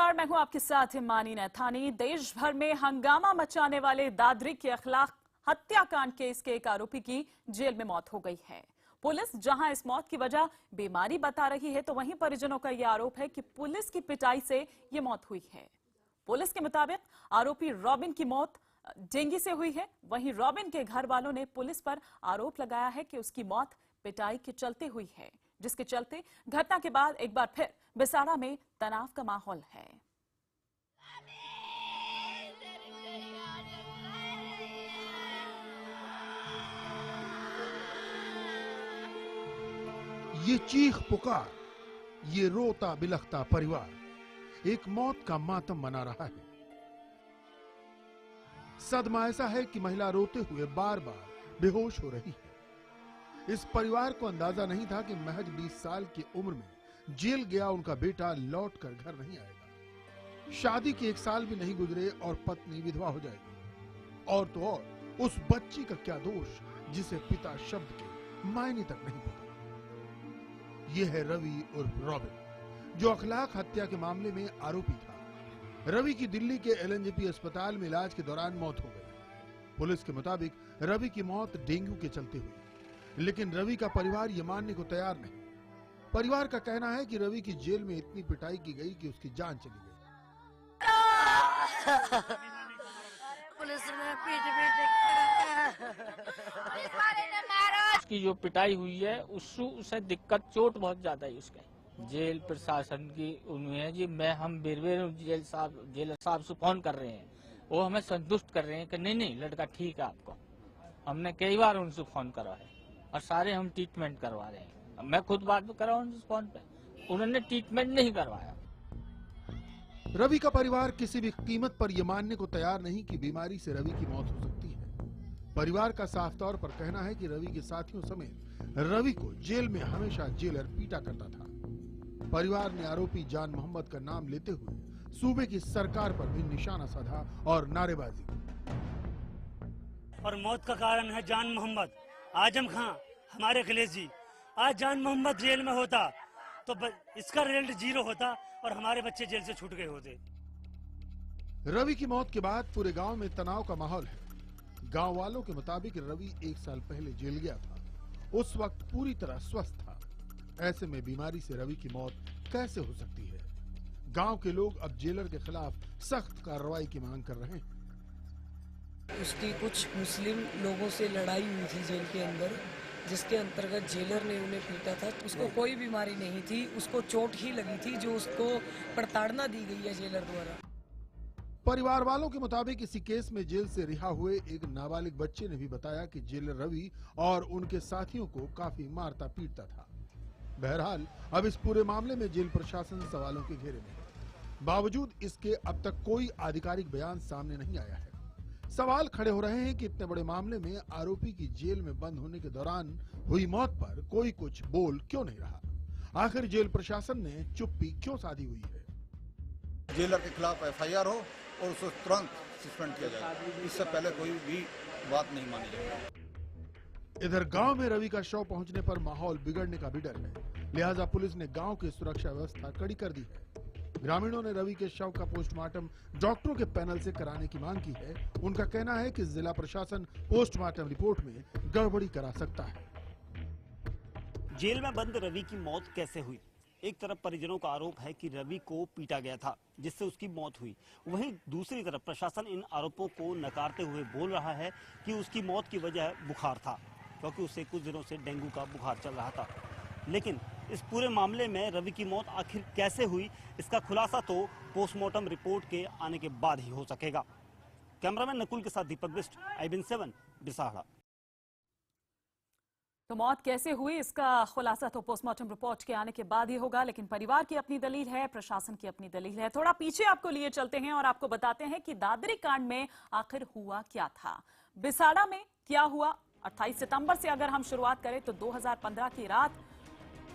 नमस्कार, मैं हूं आपके साथ हिमानी नैथानी। देश भर में हंगामा मचाने वाले दादरी के अखलाक हत्याकांड केस के एक आरोपी की जेल में मौत हो गई है। पुलिस जहां इस मौत की वजह बीमारी बता रही है, तो वहीं परिजनों का यह आरोप है कि पुलिस की पिटाई से ये मौत हुई है। पुलिस के मुताबिक आरोपी रॉबिन की मौत डेंगू से हुई है। वहीं रॉबिन के घर वालों ने पुलिस पर आरोप लगाया है कि उसकी मौत पिटाई के चलते हुई है, जिसके चलते घटना के बाद एक बार फिर बिसाड़ा में तनाव का माहौल है। ये चीख पुकार, ये रोता बिलखता परिवार एक मौत का मातम मना रहा है। सदमा ऐसा है कि महिला रोते हुए बार बार बेहोश हो रही है। इस परिवार को अंदाजा नहीं था कि महज 20 साल की उम्र में जेल गया उनका बेटा लौटकर घर नहीं आएगा। शादी के 1 साल भी नहीं गुजरे और पत्नी विधवा हो जाएगी। और तो और उस बच्ची का क्या दोष जिसे पिता शब्द के मायने तक नहीं पता। यह है रवि उर्फ रॉबिन, जो अखलाक हत्या के मामले में आरोपी था। रवि की दिल्ली के एलएनजेपी अस्पताल में इलाज के दौरान मौत हो गई। पुलिस के मुताबिक रवि की मौत डेंगू के चलते हुई, लेकिन रवि का परिवार ये मानने को तैयार नहीं। परिवार का कहना है कि रवि की जेल में इतनी पिटाई की गई कि उसकी जान चली गई। पुलिस ने पीट उसकी जो पिटाई हुई है उससे दिक्कत चोट बहुत ज्यादा है उसके। जेल प्रशासन की उम्मीद है जी, हम बेर जेलर साहब से फोन कर रहे हैं, वो हमें संतुष्ट कर रहे हैं कि नहीं लड़का ठीक है आपको। हमने कई बार उनसे फोन करा है और सारे हम ट्रीटमेंट करवा रहे हैं। मैं खुद बात कर रहा हूँ उस फोन पे, उन्होंने ट्रीटमेंट नहीं करवाया। रवि का परिवार किसी भी कीमत पर यह मानने को तैयार नहीं कि बीमारी से रवि की मौत हो सकती है। परिवार का साफ तौर पर कहना है कि रवि के साथियों समेत रवि को जेल में हमेशा जेलर पीटा करता था। परिवार ने आरोपी जान मोहम्मद का नाम लेते हुए सूबे की सरकार पर भी निशाना साधा और नारेबाजी। और मौत का कारण है जान मोहम्मद, आजम खान, हमारे अखिलेश जी। आज जान मोहम्मद जेल में होता तो इसका रिजल्ट 0 होता और हमारे बच्चे जेल से छूट गए होते। रवि की मौत के बाद पूरे गांव में तनाव का माहौल है। गांव वालों के मुताबिक रवि 1 साल पहले जेल गया था। उस वक्त पूरी तरह स्वस्थ था। ऐसे में बीमारी से रवि की मौत कैसे हो सकती है? गांव के लोग अब जेलर के खिलाफ सख्त कार्रवाई की मांग कर रहे हैं। उसकी कुछ मुस्लिम लोगों से लड़ाई हुई थी जेल के अंदर, जिसके अंतर्गत जेलर ने उन्हें पीटा था। उसको कोई बीमारी नहीं थी, उसको चोट ही लगी थी जो उसको प्रताड़ना दी गई है जेलर द्वारा। परिवार वालों के मुताबिक इसी केस में जेल से रिहा हुए एक नाबालिग बच्चे ने भी बताया कि जेलर रवि और उनके साथियों को काफी मारता पीटता था। बहरहाल अब इस पूरे मामले में जेल प्रशासन सवालों के घेरे में है। बावजूद इसके अब तक कोई आधिकारिक बयान सामने नहीं आया है। सवाल खड़े हो रहे हैं कि इतने बड़े मामले में आरोपी की जेल में बंद होने के दौरान हुई मौत पर कोई कुछ बोल क्यों नहीं रहा? आखिर जेल प्रशासन ने चुप्पी क्यों साधी हुई है? जेलर के खिलाफ एफआईआर हो और उसको तुरंत सस्पेंड किया जाए। इससे पहले कोई भी बात नहीं मानी जाएगी। इधर गांव में रवि का शव पहुंचने पर माहौल बिगड़ने का भी डर है। लिहाजा पुलिस ने गांव की सुरक्षा व्यवस्था कड़ी कर दी है। ग्रामीणों ने रवि के शव का पोस्टमार्टम डॉक्टरों के पैनल से कराने की मांग की है। उनका कहना है कि जिला प्रशासन पोस्टमार्टम रिपोर्ट में गड़बड़ी करा सकता है। जेल में बंद रवि की मौत कैसे हुई? एक तरफ परिजनों का आरोप है कि रवि को पीटा गया था, जिससे उसकी मौत हुई। वहीं दूसरी तरफ प्रशासन इन आरोपों को नकारते हुए बोल रहा है कि उसकी मौत की वजह बुखार था, क्योंकि उसे कुछ दिनों से डेंगू का बुखार चल रहा था। लेकिन इस पूरे मामले में रवि की मौत आखिर कैसे हुई, इसका खुलासा तो पोस्टमार्टम रिपोर्ट के आने के बाद ही हो सकेगा। कैमरामैन नकुल के साथ दीपक बिष्ट, IBN 7, बिसाहड़ा। तो मौत कैसे हुई, इसका खुलासा तो पोस्टमार्टम रिपोर्ट के आने के बाद ही होगा। लेकिन परिवार की अपनी दलील है, प्रशासन की अपनी दलील है। थोड़ा पीछे आपको लिए चलते हैं और आपको बताते हैं कि दादरी कांड में आखिर हुआ क्या था, बिसाड़ा में क्या हुआ। 28 सितंबर से अगर हम शुरुआत करें तो 2015 की रात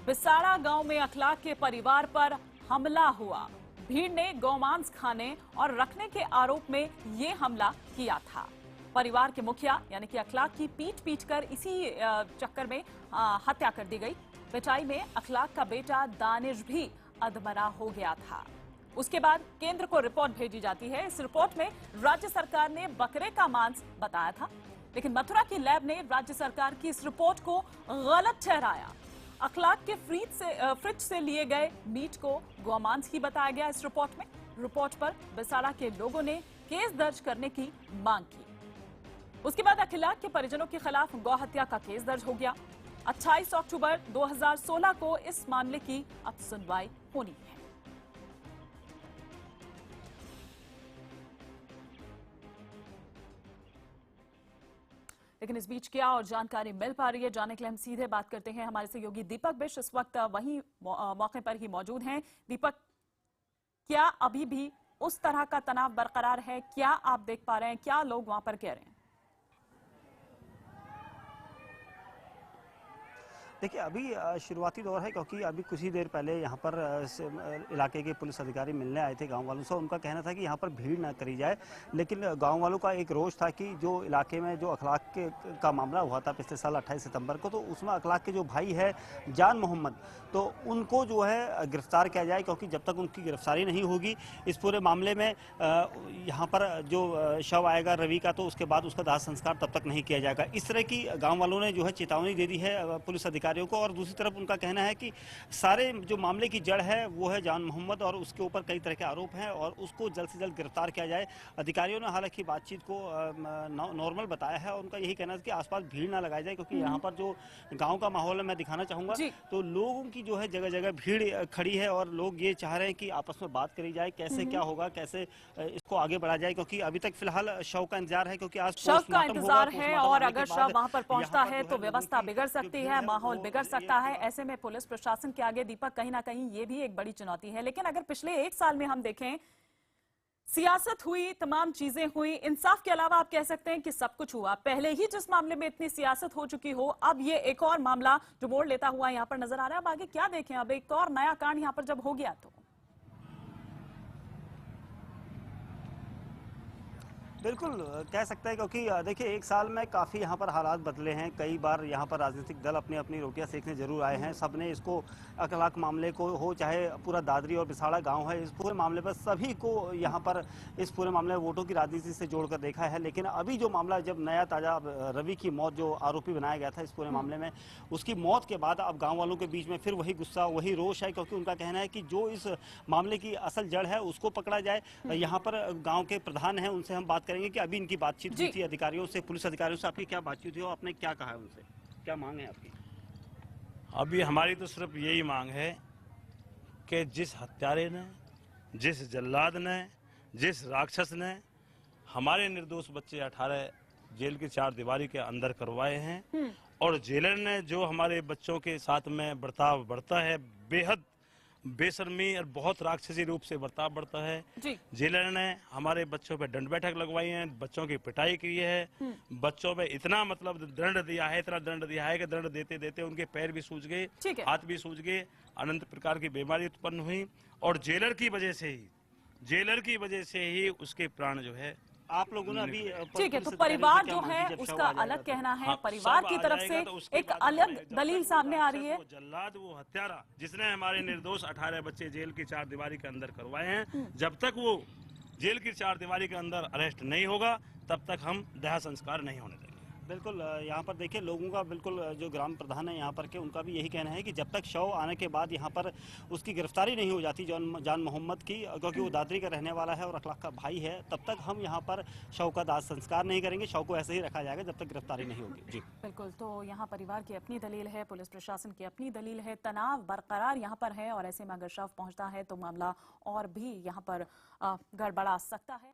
बिसाड़ा गांव में अखलाक के परिवार पर हमला हुआ। भीड़ ने गौमांस खाने और रखने के आरोप में ये हमला किया था। परिवार के मुखिया यानी कि अखलाक की पीट कर इसी चक्कर में हत्या कर दी गई। पिटाई में अखलाक का बेटा दानिश भी अधमरा हो गया था। उसके बाद केंद्र को रिपोर्ट भेजी जाती है। इस रिपोर्ट में राज्य सरकार ने बकरे का मांस बताया था, लेकिन मथुरा की लैब ने राज्य सरकार की इस रिपोर्ट को गलत ठहराया। अखलाक के फ्रिज से लिए गए मीट को गौमांस ही बताया गया। इस रिपोर्ट पर बिसाड़ा के लोगों ने केस दर्ज करने की मांग की। उसके बाद अखिलाक के परिजनों के खिलाफ गौ हत्या का केस दर्ज हो गया। 28 अक्टूबर 2016 को इस मामले की अब सुनवाई होनी है। लेकिन इस बीच क्या और जानकारी मिल पा रही है, जानने के लिए हम सीधे बात करते हैं हमारे सहयोगी दीपक बिश इस वक्त वहीं मौके पर ही मौजूद हैं। दीपक, क्या अभी भी उस तरह का तनाव बरकरार है? क्या आप देख पा रहे हैं? क्या लोग वहां पर कह रहे हैं? देखिए, अभी शुरुआती दौर है, क्योंकि अभी कुछ ही देर पहले यहाँ पर इलाके के पुलिस अधिकारी मिलने आए थे गांव वालों से। उनका कहना था कि यहाँ पर भीड़ ना करी जाए, लेकिन गांव वालों का एक रोष था कि जो इलाके में जो अखलाक का मामला हुआ था पिछले साल 28 सितंबर को, तो उसमें अखलाक के जो भाई है जान मोहम्मद, तो उनको जो है गिरफ्तार किया जाए, क्योंकि जब तक उनकी गिरफ्तारी नहीं होगी इस पूरे मामले में यहाँ पर जो शव आएगा रवि का, तो उसके बाद उसका दाह संस्कार तब तक नहीं किया जाएगा। इस तरह की गाँव वालों ने जो है चेतावनी दे दी है पुलिस अधिकारियों को। और दूसरी तरफ उनका कहना है कि सारे जो मामले की जड़ है वो है जान मोहम्मद, और उसके ऊपर कई तरह के आरोप हैं और उसको जल्द से जल्द गिरफ्तार किया जाए। अधिकारियों ने हालांकि बातचीत को नॉर्मल बताया है और उनका यही कहना है कि आसपास भीड़ ना लगाई जाए, क्योंकि यहाँ पर जो गांव का माहौल है मैं दिखाना चाहूंगा, तो लोगों की जो है जगह जगह भीड़ खड़ी है और लोग ये चाह रहे हैं कि आपस में बात करी जाए, कैसे क्या होगा, कैसे इसको आगे बढ़ा जाए, क्योंकि अभी तक फिलहाल शव का इंतजार है, क्योंकि आज शव का इंतजार है और अगर शव वहां पर पहुंचता है तो व्यवस्था बिगड़ सकती है, माहौल बिगड़ सकता है। ऐसे में पुलिस प्रशासन के आगे दीपक कहीं ना कहीं ये भी एक बड़ी चुनौती है। लेकिन अगर पिछले 1 साल में हम देखें, सियासत हुई, तमाम चीजें हुई, इंसाफ के अलावा आप कह सकते हैं कि सब कुछ हुआ। पहले ही जिस मामले में इतनी सियासत हो चुकी हो, अब ये एक और मामला जो मोड़ लेता हुआ यहाँ पर नजर आ रहा है। अब आगे क्या देखें? अब एक और नया कांड यहाँ पर जब हो गया तो बिल्कुल कह सकते हैं, क्योंकि देखिए 1 साल में काफ़ी यहाँ पर हालात बदले हैं। कई बार यहाँ पर राजनीतिक दल अपनी अपनी रोटियां सेकने जरूर आए हैं। सबने इसको अखलाक मामले को हो, चाहे पूरा दादरी और बिसाड़ा गांव है, इस पूरे मामले पर सभी को यहाँ पर इस पूरे मामले में वोटों की राजनीति से जोड़कर देखा है। लेकिन अभी जो मामला, जब नया ताज़ा रवि की मौत, जो आरोपी बनाया गया था इस पूरे मामले में, उसकी मौत के बाद अब गाँव वालों के बीच में फिर वही गुस्सा, वही रोष है, क्योंकि उनका कहना है कि जो इस मामले की असल जड़ है उसको पकड़ा जाए। यहाँ पर गाँव के प्रधान हैं, उनसे हम बात कि अभी इनकी बातचीत हुई थी अधिकारियों से, पुलिस अधिकारियों से। आपकी क्या बातचीत हुई और आपने क्या कहा है उनसे? क्या मांग है आपकी? अभी हमारी तो सिर्फ यही मांग है कि जिस हत्यारे ने, जिस जल्लाद ने, जिस राक्षस ने हमारे निर्दोष बच्चे 18 जेल की 4 दीवारी के अंदर करवाए हैं, और जेलर ने जो हमारे बच्चों के साथ में बर्ताव बढ़ता है, बेहद बेशर्मी और बहुत राक्षसी रूप से बर्ताव बढ़ता है। जेलर ने हमारे बच्चों पे दंड बैठक लगवाई है, बच्चों की पिटाई की है, बच्चों पे इतना मतलब दंड दिया है, इतना दंड दिया है कि दंड देते देते उनके पैर भी सूज गए, हाथ भी सूज गए, अनंत प्रकार की बीमारी उत्पन्न हुई, और जेलर की वजह से ही उसके प्राण जो है। आप लोगों ने अभी ठीक है, तो परिवार जो है उसका अलग कहना है, परिवार की तरफ से एक अलग दलील सामने आ रही है। जल्लाद, वो हत्यारा जिसने हमारे निर्दोष 18 बच्चे जेल की 4 दीवारी के अंदर करवाए हैं, जब तक वो जेल की 4 दीवारी के अंदर अरेस्ट नहीं होगा तब तक हम दाह संस्कार नहीं होने देंगे। बिल्कुल यहाँ पर देखिए लोगों का, बिल्कुल जो ग्राम प्रधान है यहाँ पर के, उनका भी यही कहना है कि जब तक शव आने के बाद यहाँ पर उसकी गिरफ्तारी नहीं हो जाती जान मोहम्मद की, क्योंकि वो दादरी का रहने वाला है और अखलाक का भाई है, तब तक हम यहाँ पर शव का दाह संस्कार नहीं करेंगे। शव को ऐसे ही रखा जाएगा जब तक गिरफ्तारी नहीं होगी। जी बिल्कुल, तो यहाँ परिवार की अपनी दलील है, पुलिस प्रशासन की अपनी दलील है, तनाव बरकरार यहाँ पर है, और ऐसे में अगर शव पहुँचता है तो मामला और भी यहाँ पर गड़बड़ा सकता है।